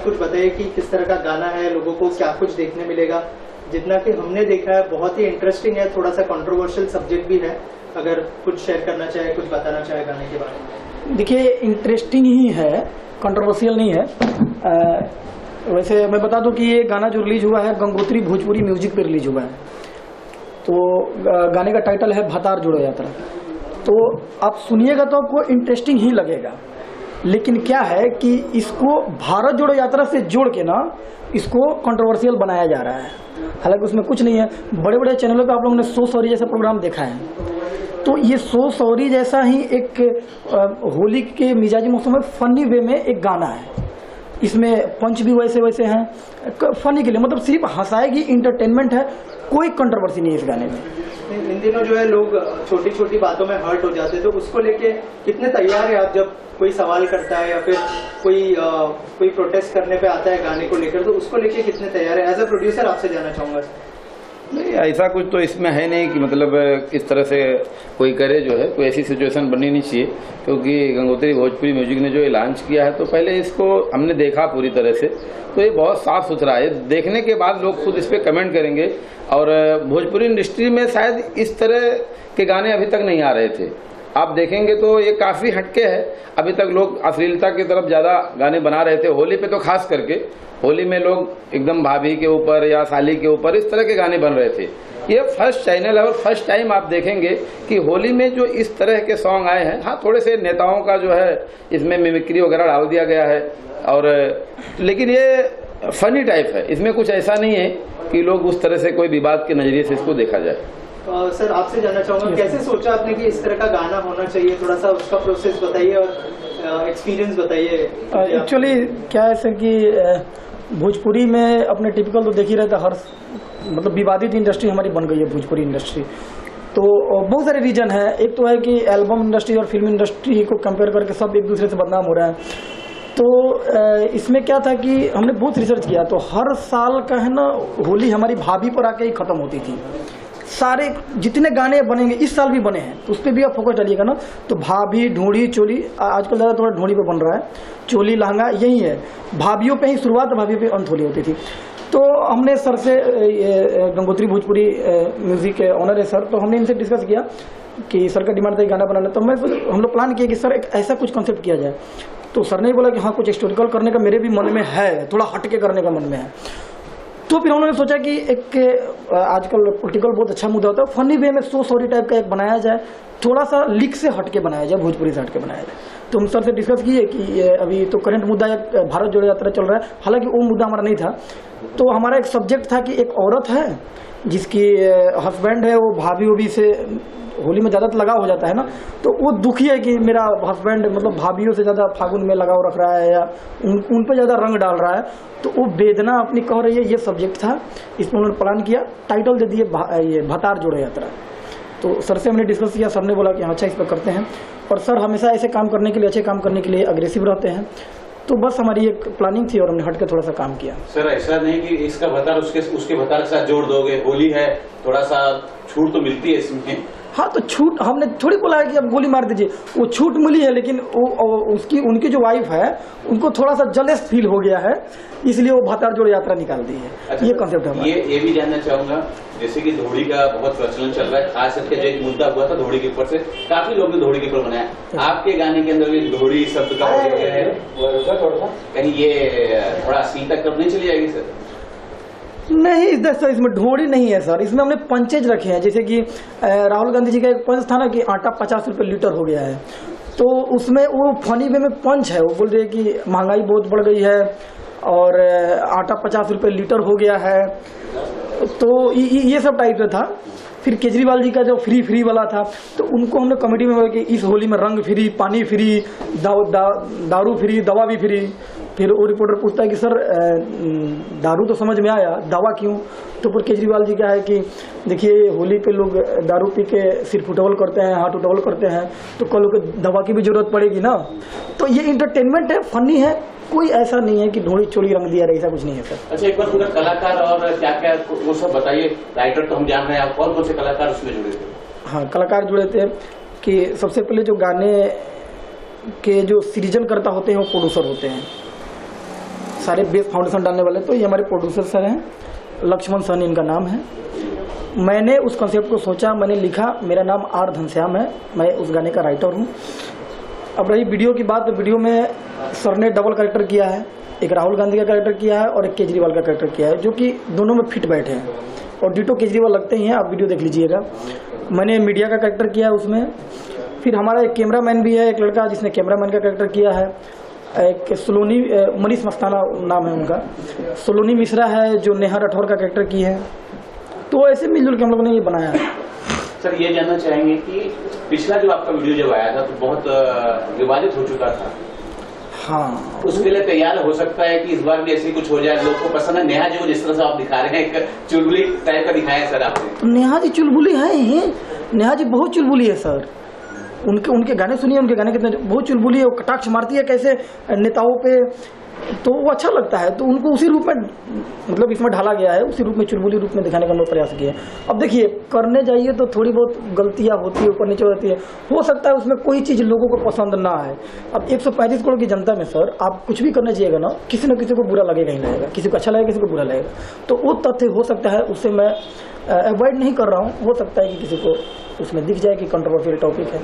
कुछ बताइए कि किस तरह का गाना है, लोगों को क्या कुछ देखने मिलेगा। जितना कि हमने देखा है बहुत ही इंटरेस्टिंग है, थोड़ा सा कंट्रोवर्शियल सब्जेक्ट भी है, अगर कुछ शेयर करना चाहे, कुछ बताना चाहे गाने के बारे में। देखिए इंटरेस्टिंग ही है, कंट्रोवर्शियल नहीं है। वैसे मैं बता दूं कि ये गाना जो रिलीज हुआ है गंगोत्री भोजपुरी म्यूजिक पे रिलीज हुआ है। तो गाने का टाइटल है भतार जोड़ो यात्रा। तो आप सुनिएगा तो आपको इंटरेस्टिंग ही लगेगा, लेकिन क्या है कि इसको भारत जोड़ो यात्रा से जोड़ के ना इसको कंट्रोवर्शियल बनाया जा रहा है। हालांकि उसमें कुछ नहीं है। बड़े बड़े चैनलों पे आप लोगों ने सो सॉरी जैसा प्रोग्राम देखा है, तो ये सो सॉरी जैसा ही एक होली के मिजाजी मौसम में फनी वे में एक गाना है। इसमें पंच भी वैसे वैसे हैं फनी के लिए, मतलब सिर्फ हंसाएगी, इंटरटेनमेंट है, कोई कंट्रोवर्सी नहीं है इस गाने में। इन दिनों जो है लोग छोटी छोटी बातों में हर्ट हो जाते हैं, तो उसको लेके कितने तैयार है आप? जब कोई सवाल करता है या फिर कोई प्रोटेस्ट करने पे आता है गाने को लेकर, तो उसको लेके कितने तैयार है? एज अ प्रोड्यूसर आपसे जानना चाहूंगा। नहीं, ऐसा कुछ तो इसमें है नहीं कि मतलब इस तरह से कोई करे, जो है कोई ऐसी सिचुएशन बननी नहीं चाहिए, क्योंकि गंगोत्री भोजपुरी म्यूजिक ने जो ये लॉन्च किया है तो पहले इसको हमने देखा पूरी तरह से, तो ये बहुत साफ सुथरा है। देखने के बाद लोग खुद इस पर कमेंट करेंगे। और भोजपुरी इंडस्ट्री में शायद इस तरह के गाने अभी तक नहीं आ रहे थे। आप देखेंगे तो ये काफ़ी हटके है। अभी तक लोग अश्लीलता की तरफ ज़्यादा गाने बना रहे थे, होली पे तो खास करके। होली में लोग एकदम भाभी के ऊपर या साली के ऊपर इस तरह के गाने बन रहे थे। ये फर्स्ट चैनल है और फर्स्ट टाइम आप देखेंगे कि होली में जो इस तरह के सॉन्ग आए हैं। हाँ, थोड़े से नेताओं का जो है इसमें मिमिक्री वगैरह डाल दिया गया है, और लेकिन ये फनी टाइप है। इसमें कुछ ऐसा नहीं है कि लोग उस तरह से कोई विवाद के नजरिए से इसको देखा जाए। सर आपसे जानना चाहूंगा, कैसे सोचा आपने कि इस तरह का गाना होना चाहिए? थोड़ा सा उसका प्रोसेस बताइए और एक्सपीरियंस बताइए। एक्चुअली क्या है सर कि भोजपुरी में अपने टिपिकल तो देख ही रहता, हर मतलब विवादित इंडस्ट्री हमारी बन गई है भोजपुरी इंडस्ट्री। तो बहुत सारे रीजन है। एक तो है कि एल्बम इंडस्ट्री और फिल्म इंडस्ट्री को कंपेयर करके सब एक दूसरे से बदनाम हो रहा है। तो इसमें क्या था कि हमने बहुत रिसर्च किया, तो हर साल का है ना होली हमारी भाभी पर आके ही खत्म होती थी। सारे जितने गाने बनेंगे इस साल भी बने हैं, तो उस पर भी आप फोकस डालिएगा ना। तो भाभी, ढोड़ी, चोली, आजकल ज़्यादा थोड़ा ढोड़ी पे बन रहा है, चोली, लहंगा, यही है। भाभीियों पे ही शुरुआत, भाभीियों पे अंत होली होती थी। तो हमने सर से, गंगोत्री भोजपुरी म्यूजिक के ऑनर है सर, तो हमने इनसे डिस्कस किया कि सर का डिमांड था गाना बनाना। तो हम लोग प्लान किया कि सर एक ऐसा कुछ कॉन्सेप्ट किया जाए। तो सर ने बोला कि हाँ कुछ हिस्टोरिकल करने का मेरे भी मन में है, थोड़ा हटके करने का मन में है। तो फिर उन्होंने सोचा कि एक आजकल पॉलिटिकल बहुत अच्छा मुद्दा होता है, फनी वे में सो सॉरी टाइप का एक बनाया जाए, थोड़ा सा लीक से हटके बनाया जाए, भोजपुरी से हटके बनाया जाए। तो हम सर से डिस्कस किए कि ये अभी तो करंट मुद्दा भारत जोड़ो यात्रा चल रहा है, हालांकि वो मुद्दा हमारा नहीं था। तो हमारा एक सब्जेक्ट था कि एक औरत है जिसकी हस्बैंड है, वो भाभी उभी से होली में ज़्यादा लगाव हो जाता है ना, तो वो दुखी है कि मेरा हस्बैंड मतलब भाभीियों से ज़्यादा फागुन में लगाव रख रहा है या उन पर ज़्यादा रंग डाल रहा है, तो वो वेदना अपनी कह रही है। ये सब्जेक्ट था, इसमें उन्होंने प्लान किया, टाइटल दे दिए ये भतार जोड़ो यात्रा। तो सर से हमने डिस्कस किया, सर ने बोला कि अच्छा इस पर करते हैं। और सर हमेशा ऐसे काम करने के लिए, अच्छे काम करने के लिए अग्रेसिव रहते हैं। तो बस हमारी एक प्लानिंग थी और हमने हट के थोड़ा सा काम किया। सर ऐसा नहीं कि इसका भतार उसके भतार के साथ जोड़ दोगे, होली है, थोड़ा सा छूट तो मिलती है इसमें। हाँ, तो छूट हमने थोड़ी बोला है कि अब गोली मार दीजिए, वो छूट मिली है, लेकिन उनकी जो वाइफ है उनको थोड़ा सा जलेस फील हो गया है, इसलिए वो भतार जोड़ो यात्रा निकाल दी है। अच्छा, ये कॉन्सेप्ट है। ये भी जानना चाहूंगा, जैसे कि धोड़ी का बहुत प्रचलन चल रहा है, खास करके जो एक मुद्दा हुआ था धोड़ी के ऊपर से, काफी लोग ने धोड़ी के ऊपर बनाया। आपके गाने के अंदर भी धोड़ी शब्द का है, कहीं ये थोड़ा अश्लीलता तक नहीं चली जाएगी सर? नहीं सर, इसमें ढोड़ी नहीं है सर, इसमें हमने पंचेज रखे हैं। जैसे कि राहुल गांधी जी का एक पंच था ना कि आटा 50 रुपए लीटर हो गया है, तो उसमें वो फनी वे में पंच है। वो बोल रहे हैं कि महंगाई बहुत बढ़ गई है और आटा 50 रुपए लीटर हो गया है, तो ये सब टाइप से था। फिर केजरीवाल जी का जो फ्री वाला था, तो उनको हमने कमेटी में बोला कि इस होली में रंग फ्री, पानी फ्री, दारू फ्री, दवा भी फ्री। फिर वो रिपोर्टर पूछता है कि सर दारू तो समझ में आया, दवा क्यों? तो फिर केजरीवाल जी का है कि देखिए होली पे लोग दारू पी के सिर उठवल करते हैं, हाथ उठवल करते हैं, तो कल को दवा की भी जरूरत पड़ेगी ना। तो ये इंटरटेनमेंट है, फनी है, कोई ऐसा नहीं है कि ढोड़ी चोरी रंग दिया रहे, ऐसा कुछ नहीं है सर। अच्छा, एक बार पूरा कलाकार और क्या क्या वो सब बताइए। राइटर तो हम जान रहे हैं, आप कौन कौन से कलाकार उसमें जुड़े थे? हाँ, कलाकार जुड़े थे कि सबसे पहले जो गाने के जो सृजन करता होते हैं वो प्रोड्यूसर होते हैं। सारे बेस फाउंडेशन डालने वाले, तो ये हमारे प्रोड्यूसर सर हैं, लक्ष्मण सहनी इनका नाम है। मैंने उस कॉन्सेप्ट को सोचा, मैंने लिखा, मेरा नाम आर घनश्याम है, मैं उस गाने का राइटर हूँ। अब रही वीडियो की बात, तो वीडियो में सर ने डबल कैरेक्टर किया है, एक राहुल गांधी का कैरेक्टर किया है और एक केजरीवाल का कैरेक्टर किया है, जो कि दोनों में फिट बैठे हैं और डिटो केजरीवाल लगते ही हैं। आप वीडियो देख लीजिएगा। मैंने मीडिया का कैरेक्टर किया है उसमें। फिर हमारा एक कैमरामैन भी है, एक लड़का जिसने कैमरामैन का कैरेक्टर किया है, एक सोलोनी मनीष मस्ताना नाम है उनका, सोलोनी मिश्रा है जो नेहा राठौर का कैरेक्टर की है। तो ऐसे मिलजुल के हम लोगों ने ये बनाया है। सर ये जानना चाहेंगे कि पिछला जो आपका वीडियो जब आया था तो बहुत विवादित हो चुका था, हाँ, उसके लिए तैयार हो सकता है कि इस बार भी ऐसे कुछ हो जाए, लोग को पसंद है। नेहा जी को जिस तरह से आप दिखा रहे हैं, एक चुलबुली टाइप का दिखाया है सर आपने। नेहा जी चुलबुली है ही, नेहा जी बहुत चुलबुली है सर। उनके गाने सुनिए, उनके गाने कितने बहुत चुलबुली है, वो कटाक्ष मारती है कैसे नेताओं पे, तो वो अच्छा लगता है। तो उनको उसी रूप में मतलब इसमें ढाला गया है, उसी रूप में चुलबुली रूप में दिखाने का हम लोग प्रयास किया है। अब देखिए, करने जाइए तो थोड़ी बहुत गलतियां होती है, ऊपर नीचे होती है, हो सकता है उसमें कोई चीज़ लोगों को पसंद ना आए। अब 135 करोड़ की जनता में सर आप कुछ भी करने जाइएगा ना, किसी न किसी को बुरा लगेगा ही लगेगा, किसी को अच्छा लगेगा, किसी को बुरा लगेगा। तो वो तथ्य हो सकता है, उससे मैं अवॉइड नहीं कर रहा हूँ। हो सकता है कि किसी को उसमें दिख जाए कि कंट्रोवर्शियल टॉपिक है।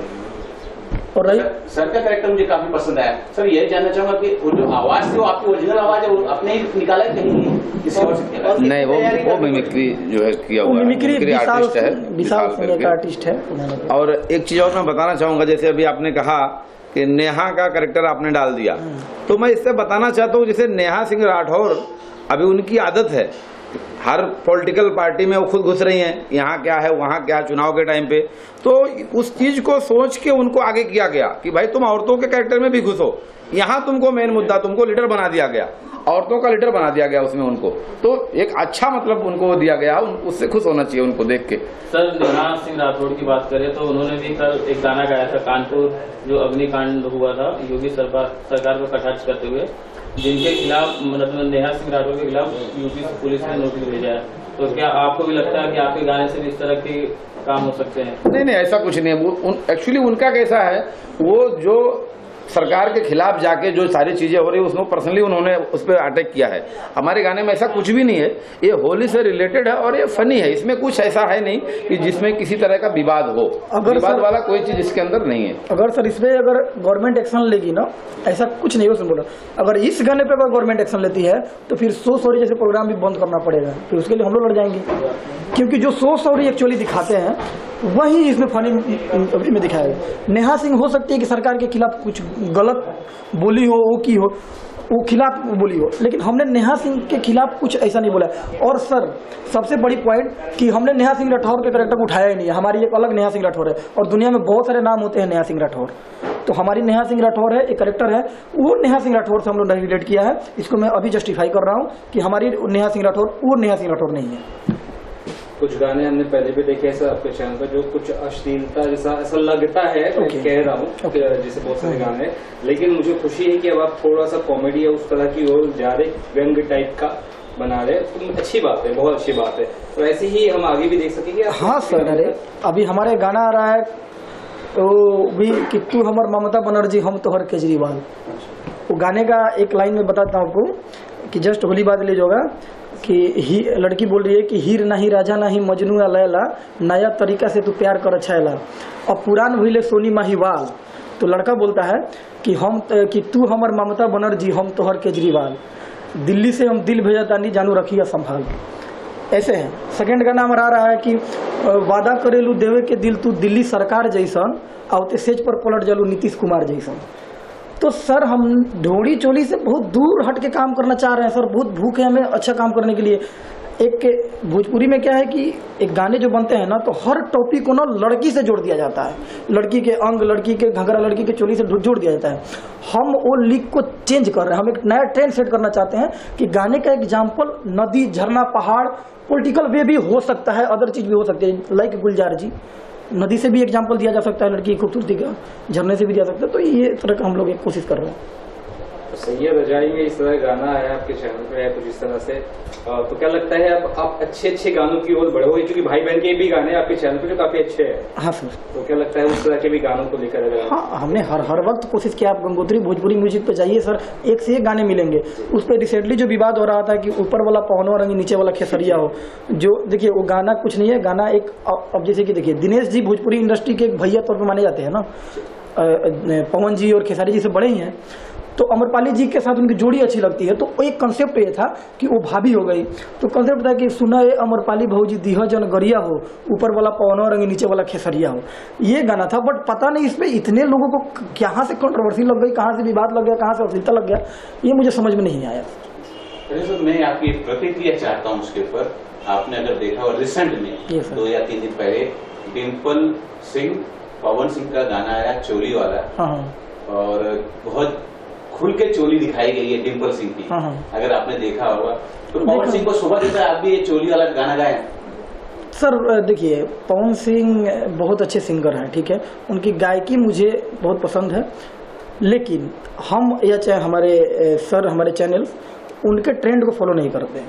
और रही सर का कैरेक्टर मुझे काफी पसंद आया। सर ये जानना चाहूंगा कि वो जो आवाज थी वो आपकी ओरिजिनल आवाज है, वो अपने ही निकाला है कहीं किसी और से किया? नहीं, वो मिमिक्री जो है किया हुआ है, मिमिक्री आर्टिस्ट है, विशाल सिंह का आर्टिस्ट है उन्होंने। और एक चीज और मैं बताना चाहूंगा, जैसे अभी आपने कहा कि नेहा का कैरेक्टर आपने डाल दिया, तो मैं इससे बताना चाहता हूँ, जैसे नेहा सिंह राठौर, अभी उनकी आदत है हर पॉलिटिकल पार्टी में वो खुद घुस रही हैं, यहाँ क्या है वहाँ क्या, चुनाव के टाइम पे। तो उस चीज को सोच के उनको आगे किया गया कि भाई तुम औरतों के कैरेक्टर में भी घुसो, यहाँ तुमको मेन मुद्दा, तुमको लीडर बना दिया गया, औरतों का लीडर बना दिया गया उसमें उनको। तो एक अच्छा मतलब उनको दिया गया, उससे खुश होना चाहिए उनको देख के। सर नेहा सिंह राठौड़ की बात करें तो उन्होंने भी कल एक गाना गाया था, कानपुर जो अग्निकांड हुआ था योगी सरकार को कटाक्ष करते हुए, जिनके खिलाफ मतलब नेहा सिंह राठौर के खिलाफ यूपी पुलिस ने नोटिस भेजा है। तो क्या आपको भी लगता है कि आपके गाने से भी इस तरह के काम हो सकते हैं? नहीं, ऐसा कुछ नहीं है। एक्चुअली उनका कैसा है, वो जो सरकार के खिलाफ जाके जो सारी चीजें हो रही है उसमें पर्सनली उन्होंने उस पर अटैक किया है। हमारे गाने में ऐसा कुछ भी नहीं है, ये होली से रिलेटेड है और ये फनी है, इसमें कुछ ऐसा है नहीं कि जिसमें किसी तरह का विवाद हो। विवाद वाला कोई चीज इसके अंदर नहीं है। अगर सर इसमें अगर गवर्नमेंट एक्शन लेगी ना, ऐसा कुछ नहीं हो उसमें बोला, अगर इस गाने पे अगर गवर्नमेंट एक्शन लेती है तो फिर सो सॉरी जैसे प्रोग्राम भी बंद करना पड़ेगा, फिर उसके लिए हम लोग लड़ जाएंगे। क्योंकि जो सो सॉरी एक्चुअली दिखाते हैं वही इसमें फनी में दिखाएगा। नेहा सिंह हो सकती है कि सरकार के खिलाफ कुछ गलत बोली हो, वो की हो, वो खिलाफ बोली हो, लेकिन हमने नेहा सिंह के खिलाफ कुछ ऐसा नहीं बोला। और सर सबसे बड़ी पॉइंट कि हमने नेहा सिंह राठौर के कैरेक्टर को उठाया ही नहीं है, हमारी एक अलग नेहा सिंह राठौर है और दुनिया में बहुत सारे नाम होते हैं नेहा सिंह राठौर, तो हमारी नेहा सिंह राठौर है, एक कैरेक्टर है, वो नेहा सिंह राठौर से हम लोग रिलेट किया है। इसको मैं अभी जस्टिफाई कर रहा हूँ कि हमारी नेहा सिंह राठौर वो नेहा सिंह राठौर नहीं है। कुछ गाने हमने पहले भी देखे ऐसा आपके चैनल पर जो कुछ अश्लीलता जैसा ऐसा लगता है, मैं कह रहा हूँ जैसे बहुत सारे गाने हैं, लेकिन मुझे खुशी है कि अब आप थोड़ा सा कॉमेडी या उस तरह की ओर जा रहे, व्यंग टाइप का बना रहे, तो अच्छी बात है, बहुत अच्छी बात है। तो ऐसे ही हम आगे भी देख सकेंगे। हाँ सर, अरे अभी हमारे गाना आ रहा है तो भी कि तू हमार ममता बनर्जी हम तोहर केजरीवाल, वो गाने का एक लाइन में बताता हूँ आपको कि जस्ट होली बाद ले जाओगा कि लड़की बोल रही है कि हीर नहीं राजा नहीं मजनू या लैला, नया तरीका से तू प्यार कर छैला, और पुरान भइले सोनी माहीवाल। तो लड़का बोलता है कि तू हमर ममता बनर्जी हम तोहर केजरीवाल, दिल्ली से हम दिल भेजा तानी जानू रखिया संभाल। ऐसे है। सेकेंड गाना हमारा आ रहा है कि वादा करेलू देवे के दिल तू दिल्ली सरकार जैसन, आवते सेज पर पलट जलू नीतीश कुमार जैसन। तो सर हम ढोड़ी चोली से बहुत दूर हट के काम करना चाह रहे हैं सर, बहुत भूख है हमें अच्छा काम करने के लिए। एक भोजपुरी में क्या है कि एक गाने जो बनते हैं ना, तो हर टॉपिक को ना लड़की से जोड़ दिया जाता है, लड़की के अंग, लड़की के घंघरा, लड़की के चोली से जोड़ दिया जाता है। हम वो लिख को चेंज कर रहे हैं, हम एक नया ट्रेंड सेट करना चाहते हैं कि गाने का एग्जाम्पल नदी, झरना, पहाड़, पॉलिटिकल वे भी हो सकता है, अदर चीज भी हो सकती है। लाइक गुलजार जी, नदी से भी एग्जाम्पल दिया जा सकता है, लड़की की खूबसूरती का, झरने से भी दिया सकता है। तो ये तरह का हम लोग एक कोशिश कर रहे हैं। सैयद रजाई में इस तरह गाना आया आपके चैनल पे है कुछ इस तरह से, तो क्या लगता है आप अच्छे गानों की ओर बढ़ोगे, क्योंकि भाई बहन के भी गाने आपके चैनल पे जो काफी अच्छे हैं। हाँ सर। तो क्या लगता है उस तरह के भी गानों को लेकर अगर हाँ, हमने हर वक्त कोशिश किया। आप गंगोत्री भोजपुरी म्यूजिक पे जाइए सर, एक से एक गाने मिलेंगे। उस पर रिसेंटली जो विवाद हो रहा था कि ऊपर वाला पवनवा रंगी नीचे वाला खेसरिया हो, जो देखिए वो गाना कुछ नहीं है। गाना एक, अब जैसे कि देखिए दिनेश जी भोजपुरी इंडस्ट्री के एक भैया तौर पर माने जाते हैं ना, पवन जी और खेसारी जी से बड़े ही हैं, तो अमरपाली जी के साथ उनकी जोड़ी अच्छी लगती है। तो एक कंसेप्ट ये था कि वो भाभी हो गई, तो कंसेप्ट था कि सुना ये अमरपाली भौजी दीह जन गरिया हो, ऊपर वाला पवनवा रंगी नीचे वाला खेसरिया हो, ये गाना था। बट पता नहीं इसमें इतने लोगों को कहाँ से कंट्रोवर्सी लग गई, कहाँ से विवाद लग गया, कहाँ से अश्लीलता लग गया, ये मुझे समझ में नहीं आया। सर मैं आपकी प्रतिक्रिया चाहता हूँ उसके ऊपर। आपने अगर देखा हो रिसेंट में 2 या 3 दिन पहले डिम्पल सिंह पवन सिंह का गाना आया चोली वाला, और बहुत खुल के चोली दिखाई गई है डिम्पल सिंह की। अगर आपने देखा होगा तो पवन सिंह को शोभा देता है आप भी ये चोली वाला गाना गाएं। सर देखिए, पवन सिंह बहुत अच्छे सिंगर हैं, ठीक है, उनकी गायकी मुझे बहुत पसंद है, लेकिन हम या चाहे हमारे सर हमारे चैनल उनके ट्रेंड को फॉलो नहीं करते हैं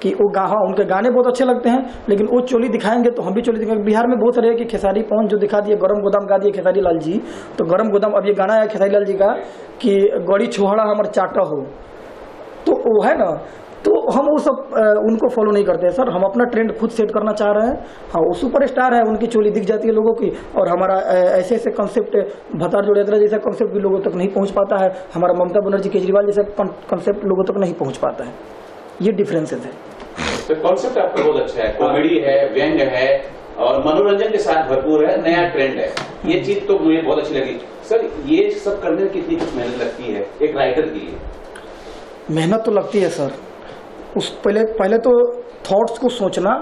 कि वो हाँ उनके गाने बहुत अच्छे लगते हैं, लेकिन वो चोली दिखाएंगे तो हम भी चोली दिखाएंगे। बिहार में बहुत सारे है कि खेसारी पवन जो दिखा दिए, गरम गोदाम गा दिए खेसारी लाल जी, तो गरम गोदाम, अब ये गाना है खेसारी लाल जी का कि गड़ी छुहाड़ा हमार चाटा हो, तो वो है ना, तो हम वो सब उनको फॉलो नहीं करते हैं सर। हम अपना ट्रेंड खुद सेट करना चाह रहे हैं। हाँ, वो सुपरस्टार है, उनकी चोली दिख जाती है लोगों की, और हमारा ऐसे ऐसे कंसेप्ट भतार जोड़ेद्रा जैसा कंसेप्ट भी लोगों तक नहीं पहुंच पाता है, हमारा ममता बनर्जी केजरीवाल जैसा कंसेप्ट लोगों तक नहीं पहुंच पाता है। ये डिफरेंसेस है। तो कॉन्सेप्ट आपका बहुत अच्छा है, कॉमेडी है, व्यंग है और मनोरंजन के साथ भरपूर है, नया ट्रेंड है, ये चीज तो मुझे बहुत अच्छी लगी। सर ये सब करने में कितनी कुछ मेहनत लगती है एक राइटर के लिए? मेहनत तो लगती है सर। उस पहले तो थॉट्स को सोचना,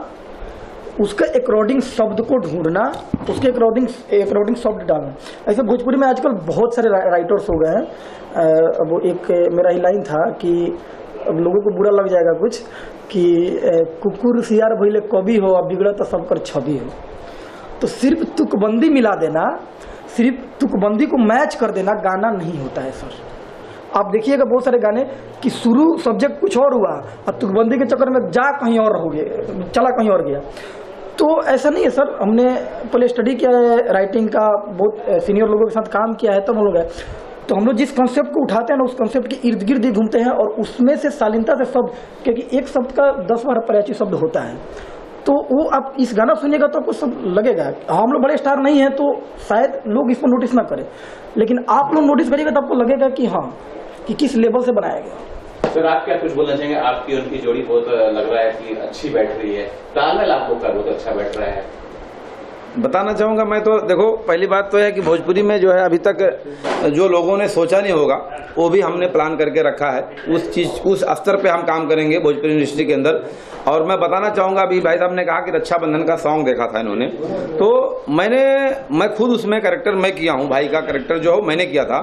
उसके अकॉर्डिंग शब्द को ढूंढना, उसके अकॉर्डिंग शब्द डालना। ऐसे भोजपुरी में आजकल बहुत सारे राइटर्स हो गए हैं। अब एक मेरा ही लाइन था कि अब लोगों को बुरा लग जाएगा कुछ कि कुकुर सियार भइले कवि हो, अब बिगड़ा तो सबकर छवि हो। तो सिर्फ तुकबंदी मिला देना, सिर्फ तुकबंदी को मैच कर देना गाना नहीं होता है सर। आप देखिएगा बहुत सारे गाने कि शुरू सब्जेक्ट कुछ और हुआ और तुकबंदी के चक्कर में जा कहीं और हो गया, चला कहीं और गया। तो ऐसा नहीं है सर। हमने पहले स्टडी किया है राइटिंग का, बहुत सीनियर लोगों के साथ काम किया है, तब हम लोग है। तो हम लोग जिस कॉन्सेप्ट को उठाते हैं ना, उस कॉन्सेप्ट के इर्द गिर्द ही घूमते हैं और उसमें से शालीनता से शब्द, क्योंकि एक शब्द का 10-12 पर्यायवाची शब्द होता है, तो वो आप इस गाना सुनिएगा तो आपको सब लगेगा। हम लोग बड़े स्टार नहीं हैं तो शायद लोग इसको नोटिस ना करें, लेकिन आप लोग नोटिस करिएगा तो आपको लगेगा कि हाँ, कि किस लेवल से बनाया गया। सर आप क्या कुछ बोलना चाहेंगे? आपकी उनकी जोड़ी बहुत लग रहा है कि अच्छी बैठ रही है, तालमेल आप लोग का बहुत अच्छा बैठ रहा है। बताना चाहूँगा मैं तो, देखो पहली बात तो है कि भोजपुरी में जो है अभी तक जो लोगों ने सोचा नहीं होगा वो भी हमने प्लान करके रखा है। उस स्तर पे हम काम करेंगे भोजपुरी इंडस्ट्री के अंदर। और मैं बताना चाहूँगा, अभी भाई साहब ने कहा कि रक्षाबंधन का सॉन्ग देखा था इन्होंने, तो मैं खुद उसमें कैरेक्टर मैं किया हूँ, भाई का कैरेक्टर जो मैंने किया था।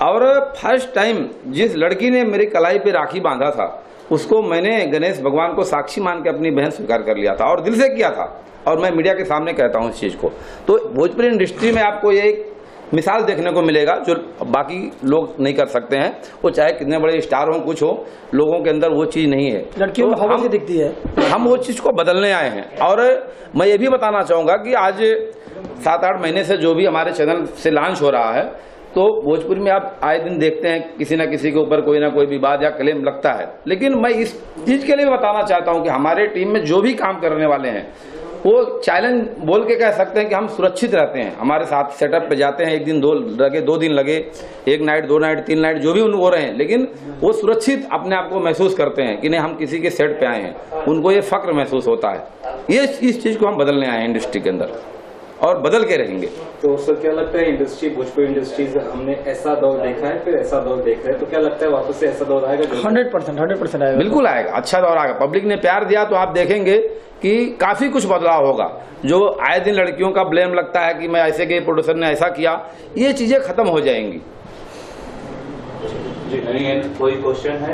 और फर्स्ट टाइम जिस लड़की ने मेरी कलाई पे राखी बांधा था उसको मैंने गणेश भगवान को साक्षी मान के अपनी बहन स्वीकार कर लिया था और दिल से किया था। और मैं मीडिया के सामने कहता हूँ इस चीज़ को। तो भोजपुरी इंडस्ट्री में आपको ये एक मिसाल देखने को मिलेगा जो बाकी लोग नहीं कर सकते हैं। वो चाहे कितने बड़े स्टार हो, कुछ हो, लोगों के अंदर वो चीज़ नहीं है, लड़कियों में हवा से दिखती है। हम वो चीज़ को बदलने आए हैं। और मैं ये भी बताना चाहूँगा कि आज 7-8 महीने से जो भी हमारे चैनल से लॉन्च हो रहा है, तो भोजपुरी में आप आए दिन देखते हैं किसी न किसी के ऊपर कोई ना कोई विवाद या क्लेम लगता है। लेकिन मैं इस चीज़ के लिए बताना चाहता हूँ कि हमारे टीम में जो भी काम करने वाले हैं वो चैलेंज बोल के कह सकते हैं कि हम सुरक्षित रहते हैं। हमारे साथ सेटअप पे जाते हैं, 1 दिन 2 दिन लगे, 1 नाइट 2 नाइट 3 नाइट जो भी उनको हो रहे हैं, लेकिन वो सुरक्षित अपने आप को महसूस करते हैं कि नहीं हम किसी के सेट पे आए हैं। उनको ये फक्र महसूस होता है। ये इस चीज़ को हम बदलने आए हैं इंडस्ट्री के अंदर और बदल के रहेंगे। तो सर क्या लगता है इंडस्ट्री, भोजपुरी इंडस्ट्री से हमने ऐसा दौर देखा है, फिर ऐसा दौर देख रहे हैं, तो क्या लगता है वापस से ऐसा दौर आएगा? 100% आएगा। बिल्कुल आएगा, अच्छा दौर आएगा। पब्लिक ने प्यार दिया तो आप देखेंगे कि काफी कुछ बदलाव होगा। जो आए दिन लड़कियों का ब्लेम लगता है कि मैं ऐसे गई, प्रोड्यूसर ने ऐसा किया, ये चीजें खत्म हो जाएंगी। जी, कोई क्वेश्चन है?